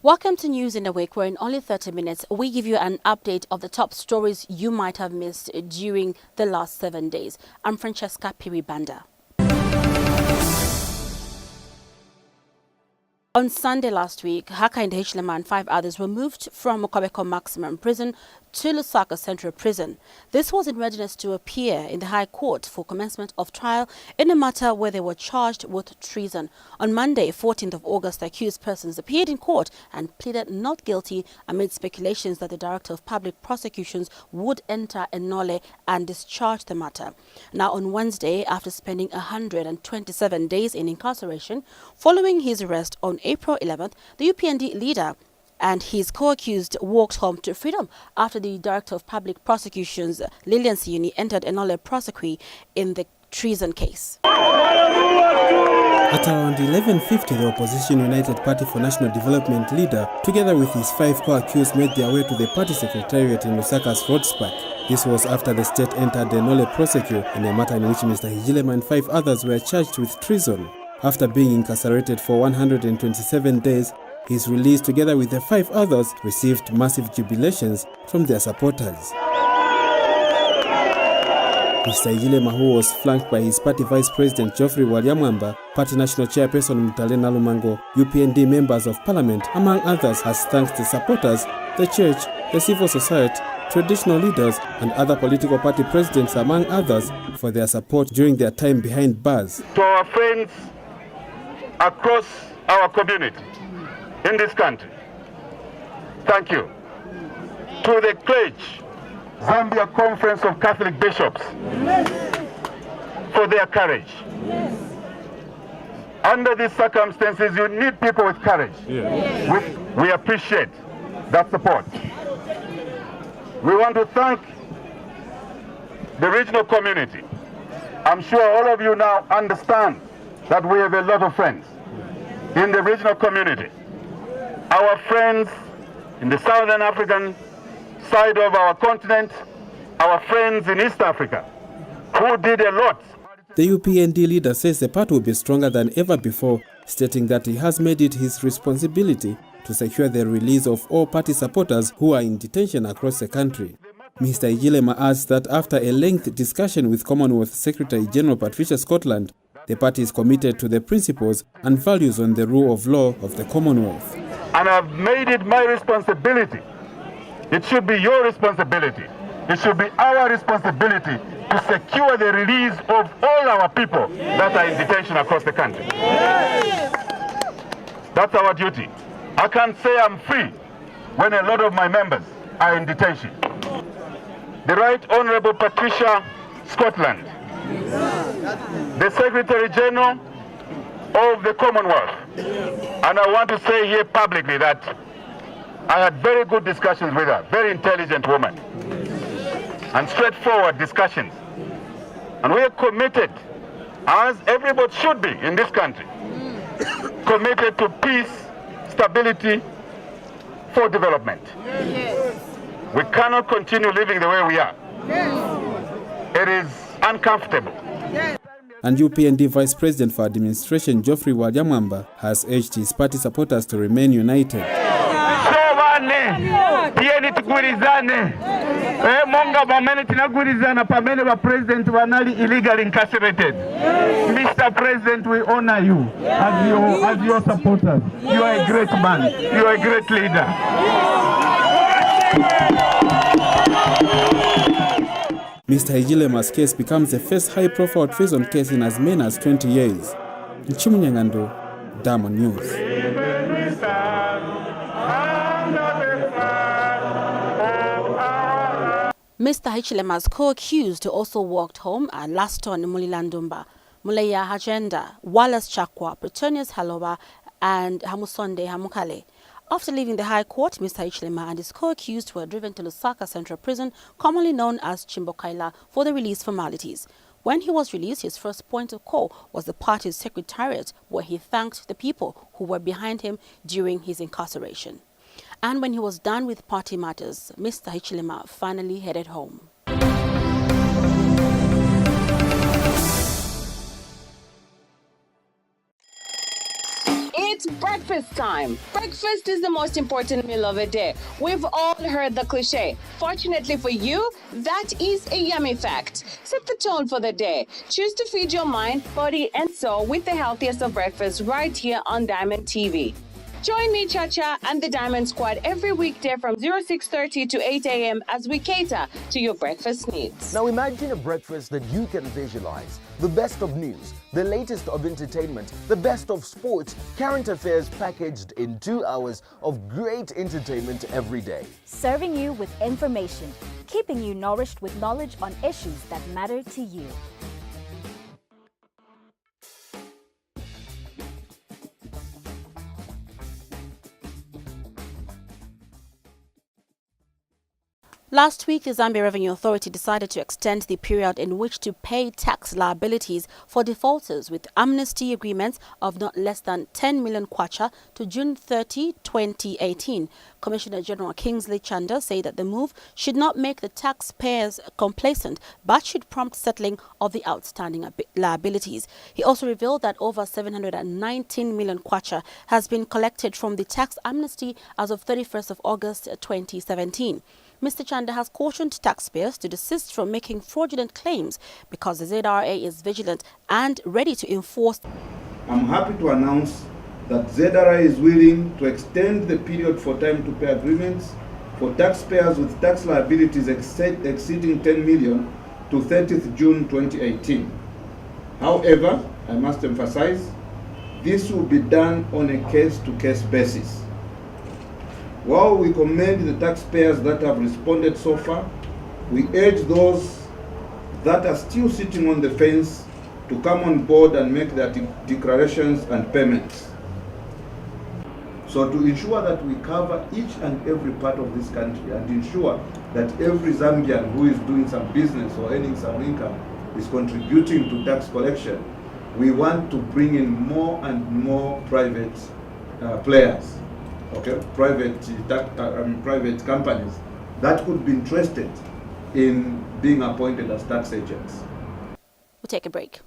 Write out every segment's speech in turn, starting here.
Welcome to News in a Week, where in only 30 minutes we give you an update of the top stories you might have missed during the last 7 days. I'm Francesca Phiri-Banda. On Sunday last week, Hakainde Hichilema and 5 others were moved from Mokobeko Maximum Prison to Lusaka Central Prison. This was in readiness to appear in the High Court for commencement of trial in a matter where they were charged with treason. On Monday, 14th of August, the accused persons appeared in court and pleaded not guilty amid speculations that the Director of Public Prosecutions would enter Enole and discharge the matter. Now, on Wednesday, after spending 127 days in incarceration, following his arrest on April 11th, the UPND leader and his co-accused walked home to freedom after the Director of Public Prosecutions, Lillian Siuni, entered Enole prosequi in the treason case. At around 11:50, the Opposition United Party for National Development leader, together with his 5 co-accused, made their way to the party secretariat in Lusaka's Rhodes Park. This was after the state entered the Enole prosequi in a matter in which Mr. Hichilema and 5 others were charged with treason. After being incarcerated for 127 days, his release, together with the 5 others, received massive jubilations from their supporters. Mr. Hichilema, who was flanked by his party Vice President Geoffrey Walyamwamba, Party National Chairperson Mtalena Lumango, UPND members of Parliament, among others, has thanked the supporters, the church, the civil society, traditional leaders and other political party presidents, among others, for their support during their time behind bars. To our friends across our community in this country, thank you. To the clergy, Zambia Conference of Catholic Bishops, for their courage. Under these circumstances, you need people with courage. We appreciate that support. We want to thank the regional community. I'm sure all of you now understand that we have a lot of friends in the regional community. Our friends in the Southern African side of our continent, our friends in East Africa, who did a lot. The UPND leader says the party will be stronger than ever before, stating that he has made it his responsibility to secure the release of all party supporters who are in detention across the country. Mr. Hichilema adds that after a lengthy discussion with Commonwealth Secretary General Patricia Scotland, the party is committed to the principles and values on the rule of law of the Commonwealth. And I've made it my responsibility. It should be your responsibility. It should be our responsibility to secure the release of all our people that are in detention across the country. That's our duty. I can't say I'm free when a lot of my members are in detention. The Right Honourable Patricia Scotland, the Secretary General of the Commonwealth, and I want to say here publicly that I had very good discussions with her, very intelligent woman, and straightforward discussions. And we are committed, as everybody should be in this country, committed to peace, stability, for development. We cannot continue living the way we are. It is uncomfortable. And UPND Vice President for Administration Geoffrey Walyamwamba has urged his party supporters to remain united. Monga pamene tinagurizana pamene ba president wanali illegally incarcerated. Mr. President, we honor you as your supporters. You are a great man. You are a great leader. Mr. Hichilema's case becomes the first high-profile treason case in as many as 20 years. Nchimunyangando, Diamond News. Mr. Hichilema's co-accused also walked home at Laston Mulilandumba, Muleya Hajenda, Wallace Chakwa, Pretonius Halowa, and Hamusonde Hamukale. After leaving the High Court, Mr. Hichilema and his co-accused were driven to Lusaka Central Prison, commonly known as Chimbokaila, for the release formalities. When he was released, his first point of call was the party's secretariat, where he thanked the people who were behind him during his incarceration. And when he was done with party matters, Mr. Hichilema finally headed home. It's breakfast time. Breakfast is the most important meal of the day. We've all heard the cliche. Fortunately for you, that is a yummy fact. Set the tone for the day. Choose to feed your mind, body, and soul with the healthiest of breakfast right here on Diamond TV. Join me, Chacha, and the Diamond Squad every weekday from 06:30 to 8 a.m. as we cater to your breakfast needs. Now imagine a breakfast that you can visualize. The best of news, the latest of entertainment, the best of sports, current affairs packaged in 2 hours of great entertainment every day. Serving you with information, keeping you nourished with knowledge on issues that matter to you. Last week, the Zambia Revenue Authority decided to extend the period in which to pay tax liabilities for defaulters with amnesty agreements of not less than 10 million kwacha to June 30, 2018. Commissioner General Kingsley Chanda said that the move should not make the taxpayers complacent, but should prompt settling of the outstanding liabilities. He also revealed that over 719 million kwacha has been collected from the tax amnesty as of 31st of August 2017. Mr. Chanda has cautioned taxpayers to desist from making fraudulent claims because the ZRA is vigilant and ready to enforce. I'm happy to announce that ZRA is willing to extend the period for time to pay agreements for taxpayers with tax liabilities exceeding 10 million to 30th June 2018. However, I must emphasize, this will be done on a case-to-case basis. While we commend the taxpayers that have responded so far, we urge those that are still sitting on the fence to come on board and make their declarations and payments. So to ensure that we cover each and every part of this country and ensure that every Zambian who is doing some business or earning some income is contributing to tax collection, we want to bring in more and more private players. Okay, private companies that could be interested in being appointed as tax agents. We'll take a break.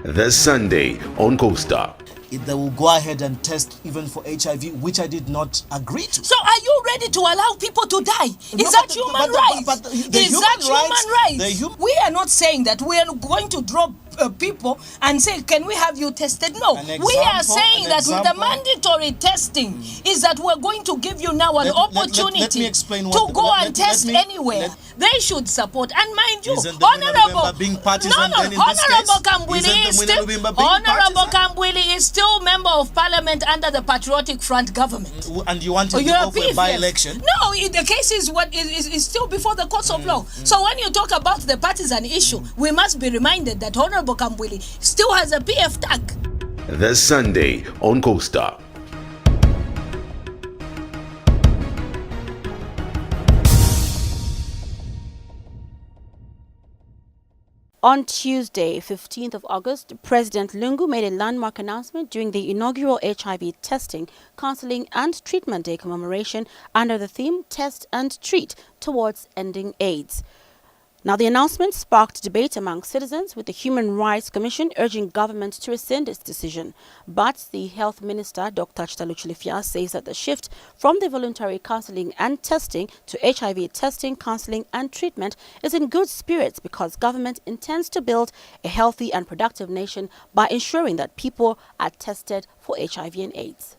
This Sunday on Coaster. They will go ahead and test even for HIV, which I did not agree to. So are you ready to allow people to die? Is that human rights? Is that human rights? We are not saying that we are going to drop people and say, can we have you tested? No. We are saying that with the mandatory testing is that we're going to give you now an opportunity to go and test anywhere. They should support. And mind you, Honorable Kambwili is still member of parliament under the Patriotic Front government. And you wanted to go for a by-election? No, the case is still before the courts of law. So when you talk about the partisan issue, we must be reminded that Honorable Kambwili still has a PF tag. This Sunday on Coaster. On Tuesday, 15th of August, President Lungu made a landmark announcement during the inaugural HIV Testing, Counseling and Treatment Day commemoration under the theme Test and Treat Towards Ending AIDS. Now, the announcement sparked debate among citizens, with the Human Rights Commission urging government to rescind its decision. But the Health Minister, Dr. Chitaluchilifia, says that the shift from the voluntary counseling and testing to HIV testing, counseling and treatment is in good spirits because government intends to build a healthy and productive nation by ensuring that people are tested for HIV and AIDS.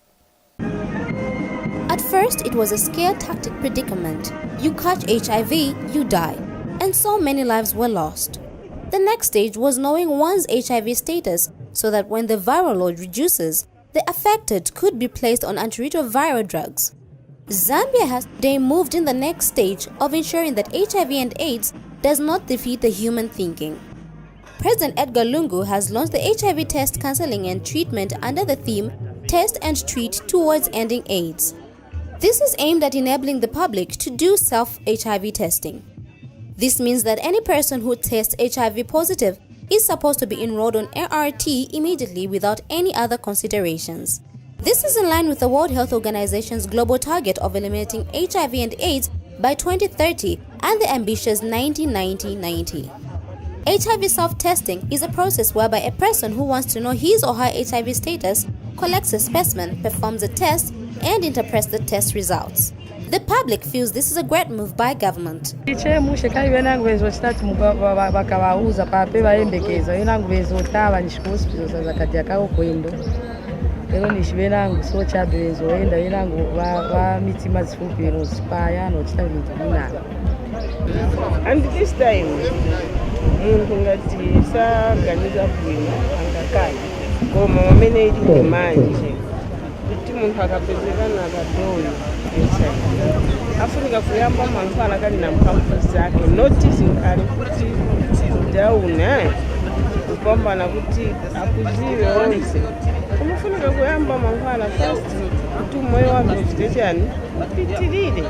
At first, it was a scare tactic predicament. You catch HIV, you die. And so many lives were lost. The next stage was knowing one's HIV status so that when the viral load reduces, the affected could be placed on antiretroviral drugs. Zambia has today moved in the next stage of ensuring that HIV and AIDS does not defeat the human thinking. President Edgar Lungu has launched the HIV test, counseling and treatment under the theme Test and Treat Towards Ending AIDS. This is aimed at enabling the public to do self-HIV testing. This means that any person who tests HIV positive is supposed to be enrolled on ART immediately without any other considerations. This is in line with the World Health Organization's global target of eliminating HIV and AIDS by 2030 and the ambitious 90-90-90. HIV self-testing is a process whereby a person who wants to know his or her HIV status collects a specimen, performs a test, and interprets the test results. The public feels this is a great move by government. And this time, muntu ngati saganiza bwino angakali koma wamene ili manje kuti muntu akapezeka nakadolo afunika kuyamba mankhwala kali na mphamvu zake notice nkali kuti dauna kupambana kuti akuziwe onse umafunika kuyamba mankhwala first kuti moyo wake uchitechani upitirire.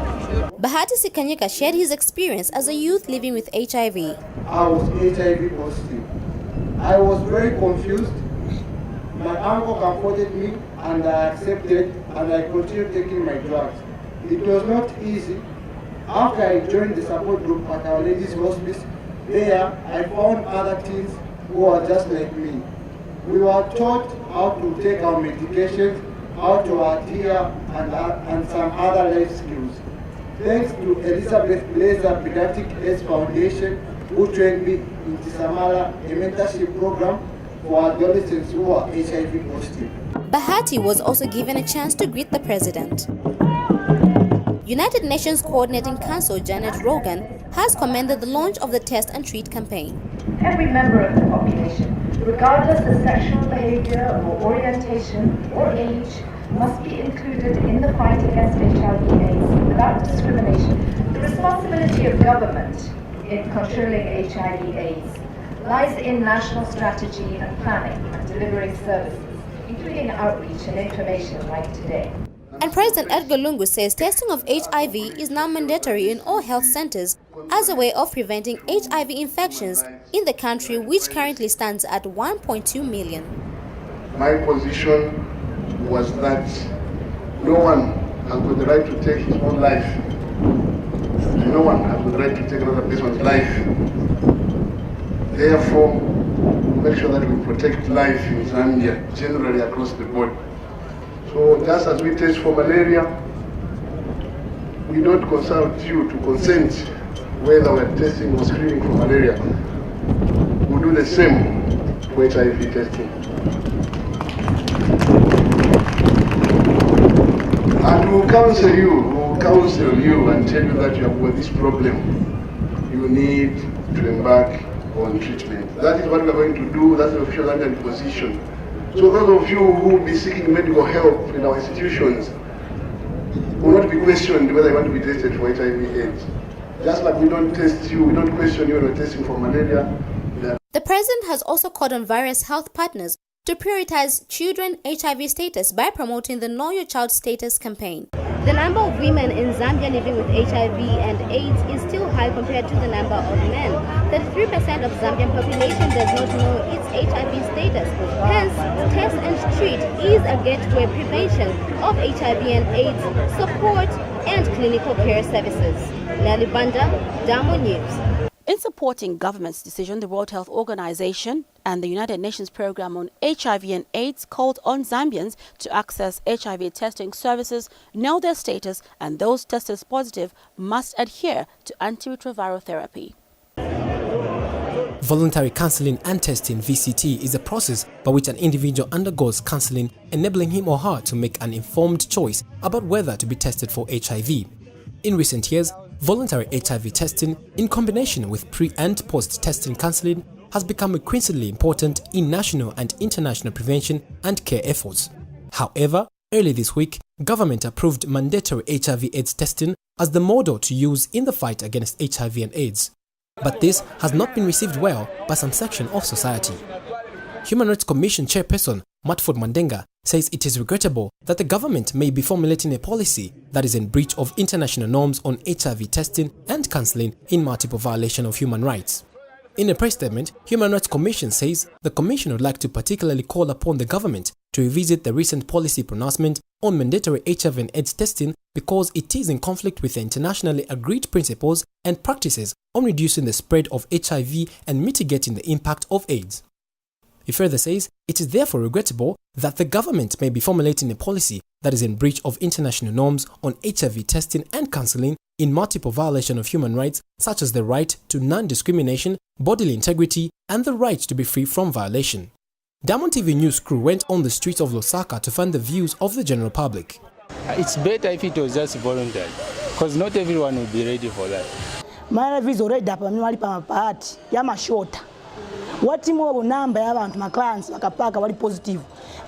Bahati Sikanyika shared his experience as a youth living with HIV. I was HIV positive. I was very confused. My uncle comforted me and I accepted and I continued taking my drugs. It was not easy. After I joined the support group at Our Lady's Hospice, there I found other teens who are just like me. We were taught how to take our medications, how to adhere and some other life skills. Thanks to Elizabeth Blazer Pediatric AIDS Foundation, who trained me in Tisamala, a mentorship program for adolescents who are HIV positive. Bahati was also given a chance to greet the president. United Nations Coordinating Council Janet Rogan has commended the launch of the Test and Treat campaign. Every member of the population, regardless of sexual behavior or orientation or age, must be included in the fight against HIV/AIDS without discrimination. The responsibility of government in controlling HIV/AIDS lies in national strategy and planning and delivering services, including outreach and information like today. And President Edgar Lungu says testing of HIV is now mandatory in all health centers as a way of preventing HIV infections in the country, which currently stands at 1.2 million. My position was that no one has got the right to take his own life. And no one has got the right to take another person's life. Therefore, make sure that we protect life in Zambia, generally across the board. So just as we test for malaria, we don't consult you to consent whether we're testing or screening for malaria. We'll do the same for HIV testing. And we'll counsel you and tell you that you have got this problem. You need to embark on treatment. That is what we're going to do. That's the official London position. So those of you who will be seeking medical help in our institutions will not be questioned whether you want to be tested for HIV/AIDS. Just like we don't test you, we don't question you when we're testing for malaria. The president has also called on various health partners to prioritize children HIV status by promoting the Know Your Child Status campaign. The number of women in Zambia living with HIV and AIDS is still high compared to the number of men. 33% of Zambian population does not know its HIV status. Hence, Test and Treat is a gateway prevention of HIV and AIDS, support and clinical care services. Phiri-Banda, Damo News. In supporting government's decision, the World Health Organization and the United Nations Program on HIV and AIDS called on Zambians to access HIV testing services, know their status, and those tested positive must adhere to antiretroviral therapy. Voluntary counseling and testing (VCT) is a process by which an individual undergoes counseling, enabling him or her to make an informed choice about whether to be tested for HIV. In recent years, voluntary HIV testing, in combination with pre- and post-testing counseling, has become increasingly important in national and international prevention and care efforts. However, early this week, government approved mandatory HIV/AIDS testing as the model to use in the fight against HIV and AIDS. But this has not been received well by some section of society. Human Rights Commission Chairperson Matford Mandenga says it is regrettable that the government may be formulating a policy that is in breach of international norms on HIV testing and counseling in multiple violation of human rights. In a press statement, Human Rights Commission says the Commission would like to particularly call upon the government to revisit the recent policy pronouncement on mandatory HIV and AIDS testing because it is in conflict with the internationally agreed principles and practices on reducing the spread of HIV and mitigating the impact of AIDS. He further says it is therefore regrettable that the government may be formulating a policy that is in breach of international norms on HIV testing and counseling in multiple violation of human rights such as the right to non-discrimination, bodily integrity, and the right to be free from violation. Diamond TV News crew went on the streets of Lusaka to find the views of the general public. It's better if it was just voluntary, because not everyone will be ready for that. My life is already up and I'm part. I'm short. What more number abantu my clients wakapaka wali positive.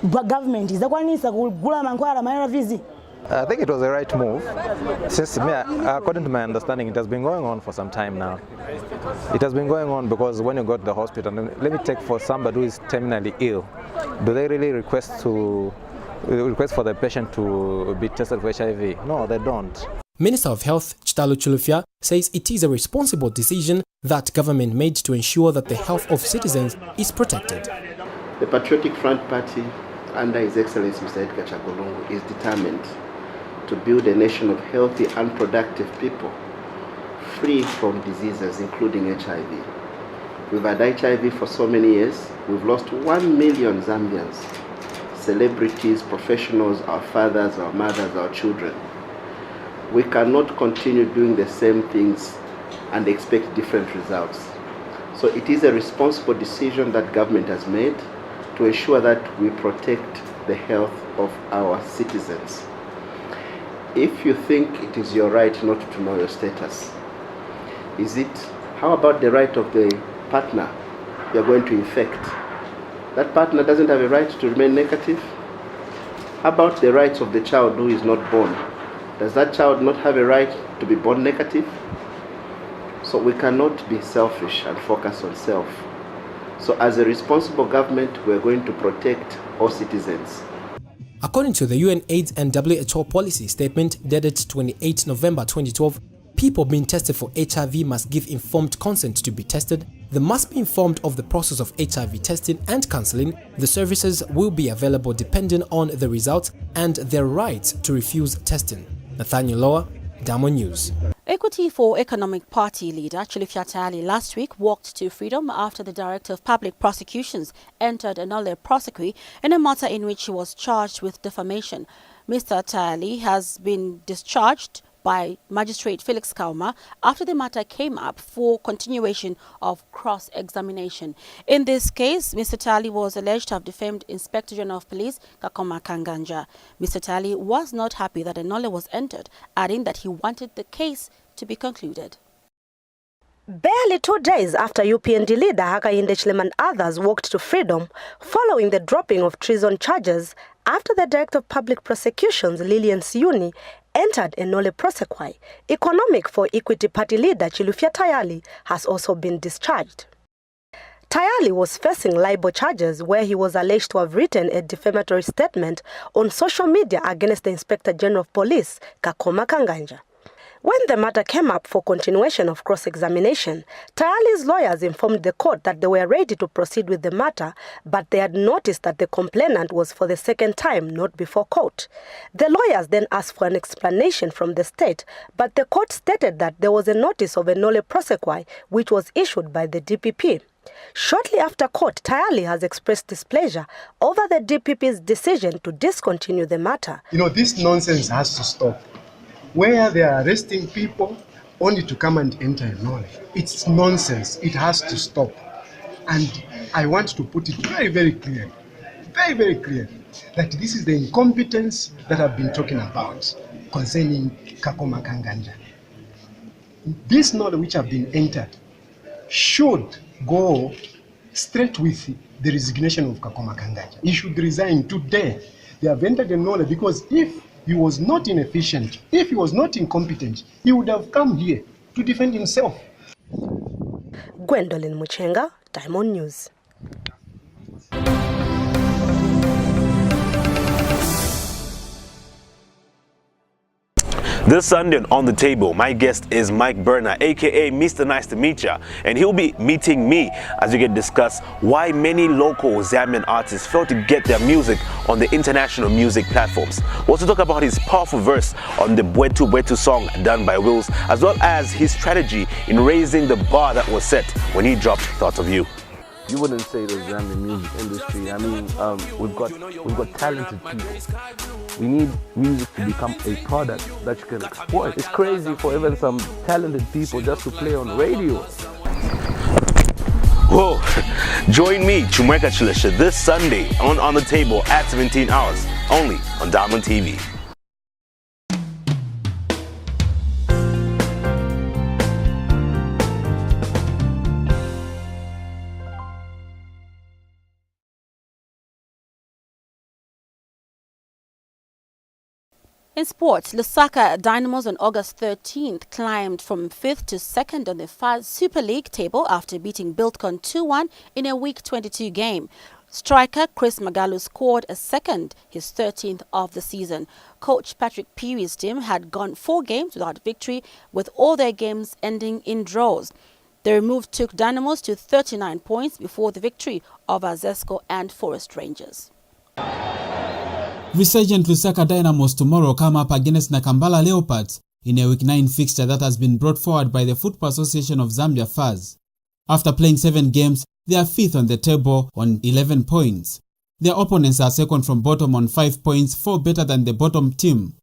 But government is the one is kugula mankwala my visa. I think it was the right move. Since according to my understanding, it has been going on for some time now. It has been going on because when you go to the hospital, let me take for somebody who is terminally ill, do they really request for the patient to be tested for HIV? No, they don't. Minister of Health Chitalu Chilufya says it is a responsible decision that government made to ensure that the health of citizens is protected. The Patriotic Front Party, under His Excellency Mr. Edgar Chagolongo, is determined to build a nation of healthy and productive people, free from diseases including HIV. We've had HIV for so many years. We've lost 1 million Zambians, celebrities, professionals, our fathers, our mothers, our children. We cannot continue doing the same things and expect different results. So it is a responsible decision that government has made to ensure that we protect the health of our citizens. If you think it is your right not to know your status, how about the right of the partner you're going to infect? That partner doesn't have a right to remain negative? How about the rights of the child who is not born? Does that child not have a right to be born negative? So we cannot be selfish and focus on self. So as a responsible government, we're going to protect all citizens. According to the UN AIDS and WHO policy statement dated 28 November 2012, people being tested for HIV must give informed consent to be tested. They must be informed of the process of HIV testing and counseling. The services will be available depending on the results and their rights to refuse testing. Nathaniel Loa, Diamond News. Equity for Economic Party leader Chilufya Tayali last week walked to freedom after the Director of Public Prosecutions entered a nolle prosequi in a matter in which he was charged with defamation. Mr. Tayali has been discharged by Magistrate Felix Kauma after the matter came up for continuation of cross-examination. In this case, Mr. Tayali was alleged to have defamed Inspector General of Police Kakoma Kanganja. Mr. Tayali was not happy that a nolle was entered, adding that he wanted the case to be concluded. Barely 2 days after UPND leader Hakainde Hichilema and others walked to freedom following the dropping of treason charges after the Director of Public Prosecutions Lillian Siuni entered a nolle prosequi, Economic for Equity Party leader Chilufya Tayali has also been discharged. Tayali was facing libel charges where he was alleged to have written a defamatory statement on social media against the Inspector General of Police, Kakoma Kanganja. When the matter came up for continuation of cross-examination, Tayali's lawyers informed the court that they were ready to proceed with the matter, but they had noticed that the complainant was for the second time not before court. The lawyers then asked for an explanation from the state, but the court stated that there was a notice of a nolle prosequi which was issued by the DPP. Shortly after court, Tayali has expressed displeasure over the DPP's decision to discontinue the matter. This nonsense has to stop. Where they are arresting people only to come and enter a nolle. It's nonsense. It has to stop. And I want to put it very, very clear, that this is the incompetence that I've been talking about concerning Kakoma Kanganja. This nolle which have been entered should go straight with the resignation of Kakoma Kanganja. He should resign today. They have entered a nolle because if he was not inefficient, if he was not incompetent, he would have come here to defend himself. Gwendolyn Muchenga, Diamond News. This Sunday on The Table, my guest is Mike Berner, aka Mr. Nice to Meet Ya, and he'll be meeting me as we can discuss why many local Zambian artists fail to get their music on the international music platforms. We'll also talk about his powerful verse on the Bwetu Bwetu song done by Wills, as well as his strategy in raising the bar that was set when he dropped Thoughts of You. You wouldn't say the Zambian music industry. I mean, we've got talented people. We need music to become a product that you can exploit. It's crazy for even some talented people just to play on radio. Whoa! Join me, Chumweka Chilisha, this Sunday on The Table at 17 hours, only on Diamond TV. In sports, Lusaka Dynamos on August 13th climbed from 5th to 2nd on the FAS Super League table after beating Buildcon 2-1 in a Week 22 game. Striker Chris Magalu scored a second, his 13th of the season. Coach Patrick Phiri's team had gone 4 games without victory, with all their games ending in draws. The move took Dynamos to 39 points before the victory over Zesco and Forest Rangers. Resurgent Lusaka Dynamos tomorrow come up against Nakambala Leopards in a Week 9 fixture that has been brought forward by the Football Association of Zambia FAS. After playing 7 games, they are 5th on the table on 11 points. Their opponents are second from bottom on 5 points, 4 better than the bottom team.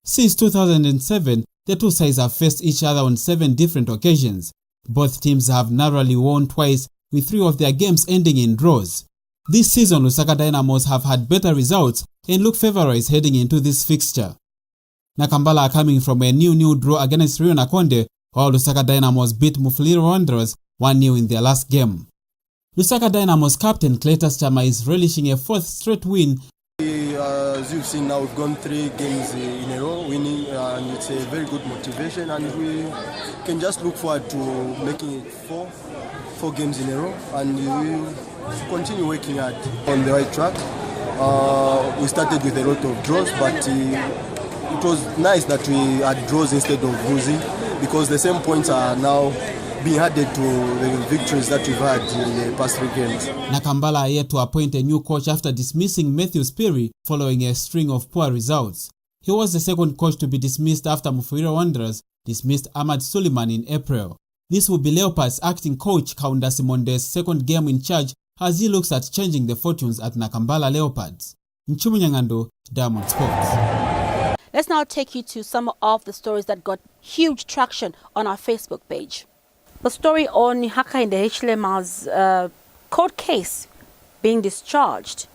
Since 2007, the two sides have faced each other on 7 different occasions. Both teams have narrowly won twice, with 3 of their games ending in draws. This season, Lusaka Dynamos have had better results and look favourites heading into this fixture. Nakambala are coming from a new draw against Rio Nakonde, while Lusaka Dynamos beat Mufulira Wanderers 1-0 in their last game. Lusaka Dynamos captain Cletus Chama is relishing a 4th straight win. As you've seen now, we've gone 3 games in a row winning, and it's a very good motivation, and we can just look forward to making it 4 games in a row, and we continue working hard on the right track. We started with a lot of draws, but it was nice that we had draws instead of losing, because the same points are now being added to the victories that we've had in the past 3 games. Nakambala are yet to appoint a new coach after dismissing Matthew Phiri following a string of poor results. He was the second coach to be dismissed after Mufulira Wanderers dismissed Ahmad Suleiman in April. This will be Leopards acting coach Kaunda Simonde's second game in charge as he looks at changing the fortunes at Nakambala Leopards. Nchumunyangando, Diamond Sports. Let's now take you to some of the stories that got huge traction on our Facebook page. The story on Hakainde Hichilema's court case being discharged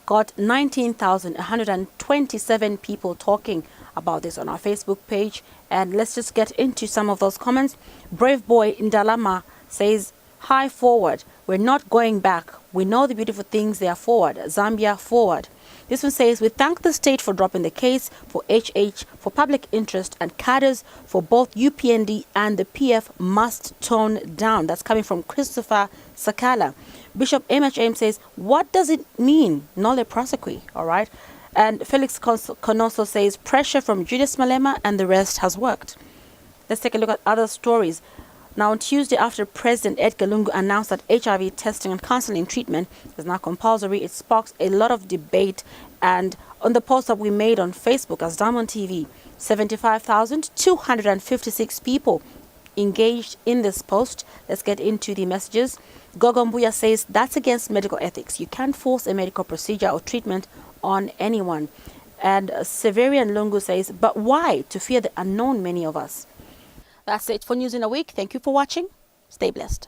got 19,127 people talking about this on our Facebook page. And let's just get into some of those comments. Brave Boy Indalama says, "Hi forward, we're not going back. We know the beautiful things they are forward. Zambia forward." This one says, "We thank the state for dropping the case, for HH, for public interest, and cadres for both UPND and the PF must tone down." That's coming from Christopher Sakala. Bishop MHM says, "What does it mean, nole prosecui?" All right. And Felix Conoso says, "Pressure from Julius Malema and the rest has worked." Let's take a look at other stories. Now, on Tuesday, after President Edgar Lungu announced that HIV testing and counseling treatment is now compulsory, it sparks a lot of debate. And on the post that we made on Facebook as Diamond TV, 75,256 people engaged in this post. Let's get into the messages. Gogombuya says, "That's against medical ethics. You can't force a medical procedure or treatment on anyone." And Severian Lungu says, "But why? To fear the unknown, many of us." That's it for News in a Week. Thank you for watching. Stay blessed.